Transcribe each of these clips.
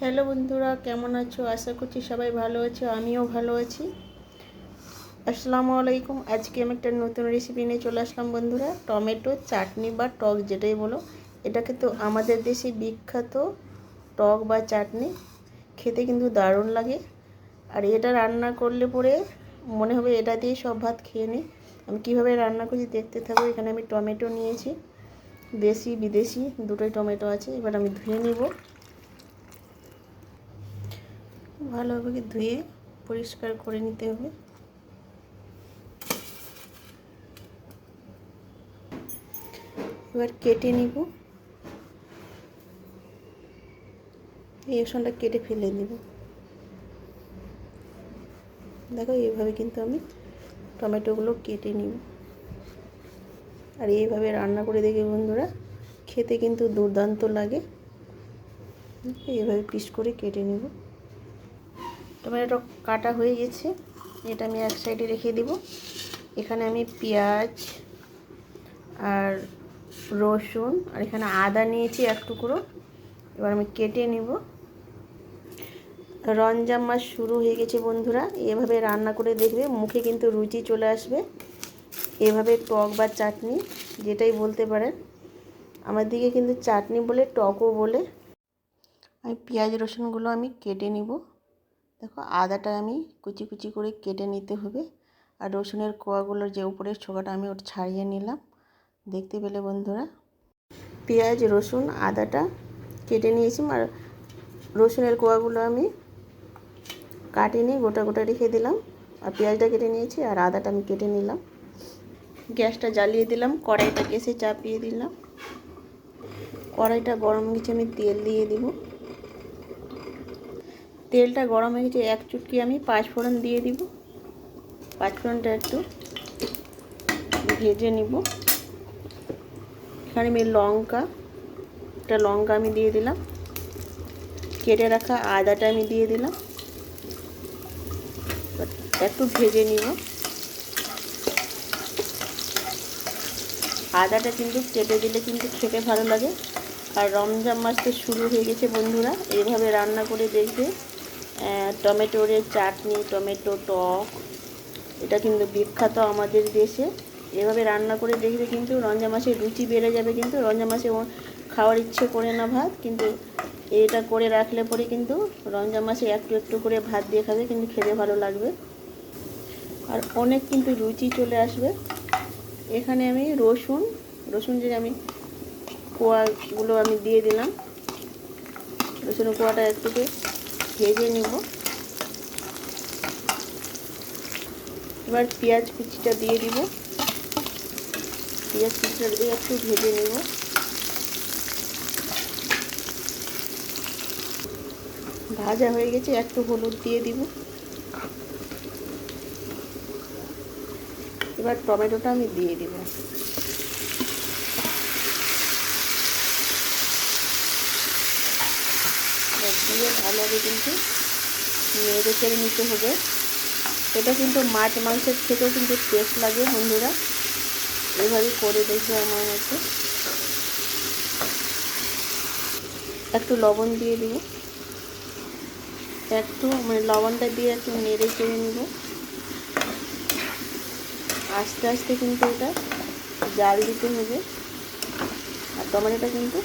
Hello বন্ধুরা, কেমন আছো? আশা করছি সবাই ভালো আছো, আমিও ভালো আছি। আসসালামু আলাইকুম। আজকে আমি একটা নতুন রেসিপি নিয়ে চলে আসলাম বন্ধুরা, টমেটো চাটনি বা টক যেটাই বলো। এটাকে তো আমাদের দেশে বিখ্যাত টক বা চাটনি, খেতে কিন্তু দারুণ লাগে। আর এটা রান্না করলে পরে মনে হবে এটা দিয়ে সব ভাত খেয়ে নিই। আমি কীভাবে রান্না করি দেখতে থাকবো। এখানে আমি টমেটো নিয়েছি, দেশি বিদেশি দুটোই টমেটো আছে। এবার আমি ধুয়ে নিব, ভালোভাবে ধুয়ে পরিষ্কার করে নিতে হবে। এবার কেটে নিব, এই অংশটা কেটে ফেলে দিব। দেখো এইভাবে কিন্তু আমি টমেটোগুলো কেটে নিব। আর এইভাবে রান্না করে দেখি বন্ধুরা, খেতে কিন্তু দুর্দান্ত লাগে। এইভাবে পিস করে কেটে নিব। টমেটো কাটা হয়ে গেছে, এটা আমি এক সাইডে রেখে দিব। এখানে আমি পেঁয়াজ আর রসুন আর এখানে আদা নিয়েছি এক টুকরো। এবার আমি কেটে নিব। রমজান মাস শুরু হয়ে গেছে বন্ধুরা, এভাবে রান্না করে দেখবে, মুখে কিন্তু রুচি চলে আসবে। এভাবে টক বা চাটনি যেটাই বলতে পারেন, আমার দিকে কিন্তু চাটনি বলে, টকও বলে। আমি পেঁয়াজ রসুনগুলো আমি কেটে নিব। দেখো আদাটা আমি কুচি কুচি করে কেটে নিতে হবে। আর রসুনের কোয়াগুলোর যে উপরের ছোকাটা আমি ওটা ছাড়িয়ে নিলাম। দেখতে পেলে বন্ধুরা, পেঁয়াজ রসুন আদাটা কেটে নিয়েছি। আর রসুনের কোয়াগুলো আমি কাটিনি, গোটা গোটা রেখে দিলাম। আর পেঁয়াজটা কেটে নিয়েছি আর আদাটা আমি কেটে নিলাম। গ্যাসটা জ্বালিয়ে দিলাম, কড়াইটা গ্যাসে চাপিয়ে দিলাম। কড়াইটা গরম হয়ে গেছে, আমি তেল দিয়ে দিব। তেলটা গরম হয়ে গেছে, এক চুটকি আমি পাঁচফোড়ন দিয়ে দিব। পাঁচফোড়নটা একটু ভেজে নিব। এখানে আমি একটা লঙ্কা আমি দিয়ে দিলাম। কেটে রাখা আদাটা আমি দিয়ে দিলাম, একটু ভেজে নিব। আদাটা কিন্তু কেটে দিলে কিন্তু খেতে ভালো লাগে। আর রমজান মাস তো শুরু হয়ে গেছে বন্ধুরা, এইভাবে রান্না করে দেখবে। টমেটোর চাটনি, টমেটো টক, এটা কিন্তু বিখ্যাত আমাদের দেশে। এভাবে রান্না করে দেখবে, কিন্তু রমজান মাসে রুচি বেড়ে যাবে। কিন্তু রমজান মাসে খাওয়ার ইচ্ছে করে না ভাত, কিন্তু এটা করে রাখলে পরে কিন্তু রমজান মাসে একটু একটু করে ভাত দিয়ে খাবে, কিন্তু খেতে ভালো লাগবে। আর অনেক কিন্তু রুচি চলে আসবে। এখানে আমি রসুন যে আমি কোয়াগুলো আমি দিয়ে দিলাম। রসুনের কোয়াটা একটু ভেজে নিব। এবার পেঁয়াজ কুচিটা দিয়ে দিব। পেঁয়াজ কুচিটা দিয়ে একটু ভেজে নেব। ভাজা হয়ে গেছে, একটু হলুদ দিয়ে দিব। এবার টমেটোটা আমি দিয়ে দিব। দিয়ে ভালোভাবে কিন্তু নেড়ে চেড়ে নিতে হবে। এটা কিন্তু মাছ মাংসের খেতেও কিন্তু টেস্ট লাগে বন্ধুরা, এভাবে করে দেখবে আমার মতো। একটু লবণ দিয়ে দিব, একটু লবণটা দিয়ে একটু নেড়ে চেড়ে নিব। আস্তে আস্তে কিন্তু এটা জাল দিতে হবে। আর টমেটোটা কিন্তু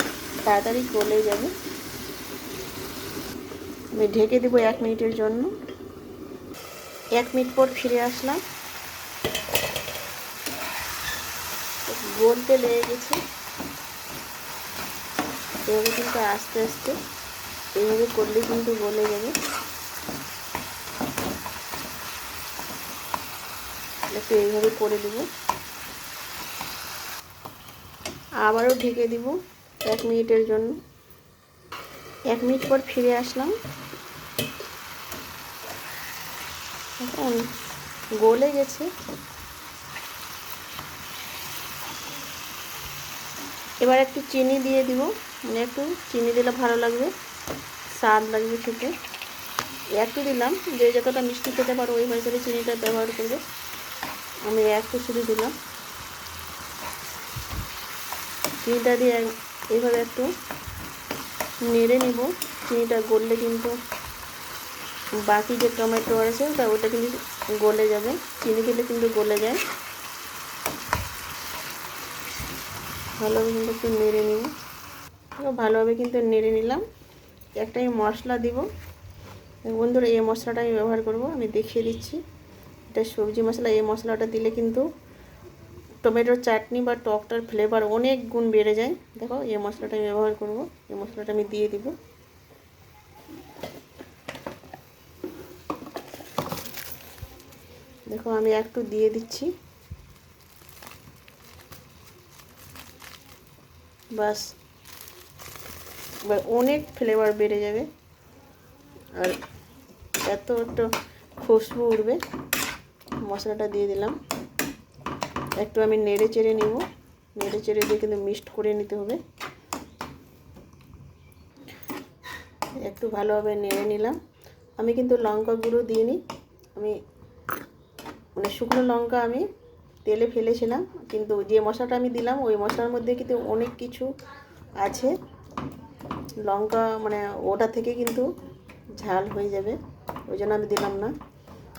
তাড়াতাড়ি গলে যাবে। আমি ঢেকে দেবো 1 মিনিটের জন্য। 1 মিনিট পর ফিরে আসলাম। গলতে লেগে গেছে। এভাবে কিন্তু আস্তে আস্তে এইভাবে করলে কিন্তু গলে যাবে। একটু এইভাবে করে দেব, আবারও ঢেকে দিব 1 মিনিটের জন্য। 1 মিনিট পর ফিরে আসলাম। এখন গলে গেছে। এবার একটু চিনি দিয়ে দিব, একটু চিনি দিলে ভালো লাগবে, স্বাদ লাগবে খেতে। একটু দিলাম, যে যতটা মিষ্টি খেতে পারো ওই হিসেবে চিনিটা ব্যবহার করবে। আমি একটু শুধু দিলাম। চিনিটা দিয়ে এইভাবে একটু নেড়ে নিব। চিনিটা গললে কিন্তু বাকি যে টমেটো আছে ওটা কিন্তু গলে যাবে, চিনি দিলে কিন্তু গলে যায়। ভালোভাবে কিন্তু একটু নেড়ে নিব, ভালোভাবে কিন্তু নেড়ে নিলাম। একটা আমি মশলা দিব বন্ধুরা, এই মশলাটা আমি ব্যবহার করব, আমি দেখিয়ে দিচ্ছি। এটা সবজি মশলা, এই মশলাটা দিলে কিন্তু টমেটোর চাটনি বা টকটার ফ্লেভার অনেক গুণ বেড়ে যায়। দেখো এই মশলাটা আমি ব্যবহার করব, এই মশলাটা আমি দিয়ে দিব। দেখো আমি একটু দিয়ে দিচ্ছি, বাস এবার অনেক ফ্লেভার বেড়ে যাবে আর এত খুশবু উঠবে। মশলাটা দিয়ে দিলাম, একটু আমি নেড়ে চেড়ে নিব, নেড়ে চেড়ে দিয়ে কিন্তু মিক্সড করে নিতে হবে। একটু ভালোভাবে নেড়ে নিলাম। আমি কিন্তু লঙ্কা গুঁড়ো দিইনি, আমি মানে শুকনো লঙ্কা আমি তেলে ফেলেছিলাম, কিন্তু যে মশলাটা আমি দিলাম ওই মশলার মধ্যে কিন্তু অনেক কিছু আছে। লঙ্কা মানে ওটা থেকে কিন্তু ঝাল হয়ে যাবে, ওই জন্য আমি দিলাম না।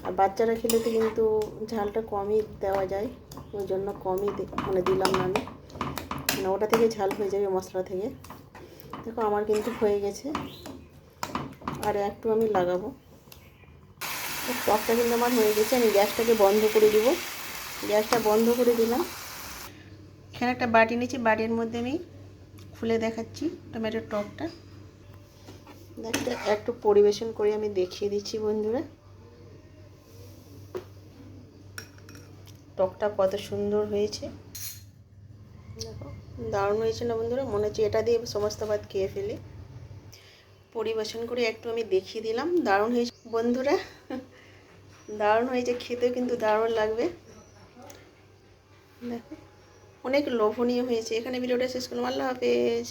আর বাচ্চারা খেলে তো কিন্তু ঝালটা কমই দেওয়া যায়, ওই জন্য কমই মানে দিলাম না আমি, মানে ওটা থেকে ঝাল হয়ে যাবে মশলা থেকে। দেখো আমার কিন্তু হয়ে গেছে, আর একটু আমি লাগাবো। টকটা কিন্তু আমার হয়ে গেছে, আমি গ্যাসটাকে বন্ধ করে দিব। গ্যাসটা বন্ধ করে দিলাম। এখানে একটা বাটি নিয়েছি, বাটির মধ্যে আমি খুলে দেখাচ্ছি টমেটোর টকটা। দেখতে একটু পরিবেশন করে আমি দেখিয়ে দিচ্ছি বন্ধুরা, টকটা কত সুন্দর হয়েছে। দেখো দারুণ হয়েছে না বন্ধুরা, মনে হচ্ছে এটা দিয়ে সমস্ত ভাত খেয়ে ফেলি। পরিবেশন করে একটু আমি দেখিয়ে দিলাম, দারুণ হয়েছে বন্ধুরা, দারুণ হয়েছে, খেতেও কিন্তু দারুণ লাগবে। দেখো অনেক লোভনীয় হয়েছে। এখানে ভিডিওটা শেষ করলাম, আল্লাহ হাফেজ।